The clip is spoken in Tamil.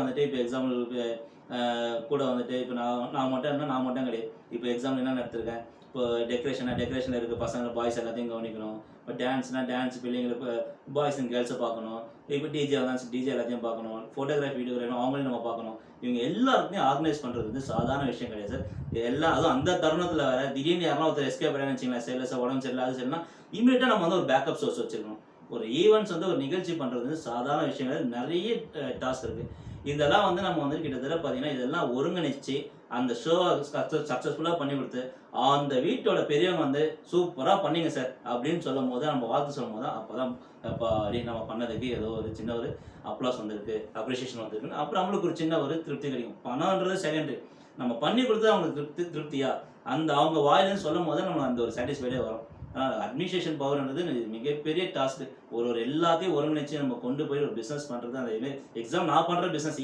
வந்துட்டு இப்போ எக்ஸாம்பிளுக்கு கூட வந்துட்டு இப்போ நான் மட்டும் இருந்தால் நான் மட்டும் கிடையாது. இப்போ எக்ஸாம்பிள் என்ன நடத்திருக்கேன். இப்போ டெக்கரேஷனில் இருக்க பசங்க பாய்ஸ் எல்லாத்தையும் கவனிக்கணும். இப்போ டான்ஸ் பிள்ளைங்களுக்கு பாய்ஸ் அண்ட் கேர்ள்ஸை பார்க்கணும். இப்போ டிஜே வந்தால் டிஜே எல்லாத்தையும் பார்க்கணும். ஃபோட்டோகிராஃபி வீடியோகிராஃபி அவங்களையும் நம்ம பார்க்கணும். இவங்க எல்லாருக்குமே ஆர்கனைஸ் பண்ணுறது சாதாரண விஷயம் கிடையாது சார். எல்லாம் அதுவும் அந்த தருணத்தில் வேற திடீர்னு யாரும் ஒருத்தர் எஸ்கேப் ஆகிடுன்னு வச்சிங்களேன், சரியில்லை உடம்பு சரியில்லை அது சரியில்லைனா இமீடியட்டாக நம்ம வந்து ஒரு பேக்கப் சோர்ஸ் வச்சுக்கணும். ஒரு ஈவெண்ட்ஸ் வந்து ஒரு நிகழ்ச்சி பண்ணுறது வந்து சாதாரண விஷயம் கிடையாது. நிறைய டாஸ்க் இருக்குது. இதெல்லாம் வந்து நம்ம வந்து கிட்டத்தட்ட பார்த்தீங்கன்னா இதெல்லாம் ஒருங்கிணைச்சு அந்த ஷோவை சக்ஸஸ்ஃபுல்லாக பண்ணி கொடுத்து அந்த வீட்டோட பெரியவங்க வந்து சூப்பராக பண்ணீங்க சார் அப்படின்னு சொல்லும் போது நம்ம வாழ்த்து சொல்லும் போது அப்போ தான் அப்போ அப்படி நம்ம பண்ணதுக்கு ஏதோ ஒரு சின்ன ஒரு அப்ளாஸ் வந்திருக்கு, அப்ரிசியேஷன் வந்திருக்கு. அப்புறம் நம்மளுக்கு ஒரு சின்ன ஒரு திருப்தி கிடைக்கும். பணம்ன்றது செகண்டரி. நம்ம பண்ணி கொடுத்தா அவங்களுக்கு திருப்தியா அந்த அவங்க வாயிலேருந்து சொல்லும் போது நம்ம அந்த ஒரு சாட்டிஸ்ஃபைடே வரும். அட்மினிஸ்ட்ரேஷன் பவர்ன்றது மிகப்பெரிய டாஸ்க். ஒரு எல்லாத்தையும் ஒருங்கிணைச்சு நம்ம கொண்டு போய் ஒரு பிஸ்னஸ் பண்ணுறது அந்த எக்ஸாம் நான் பண்ணுற பிஸ்னஸ்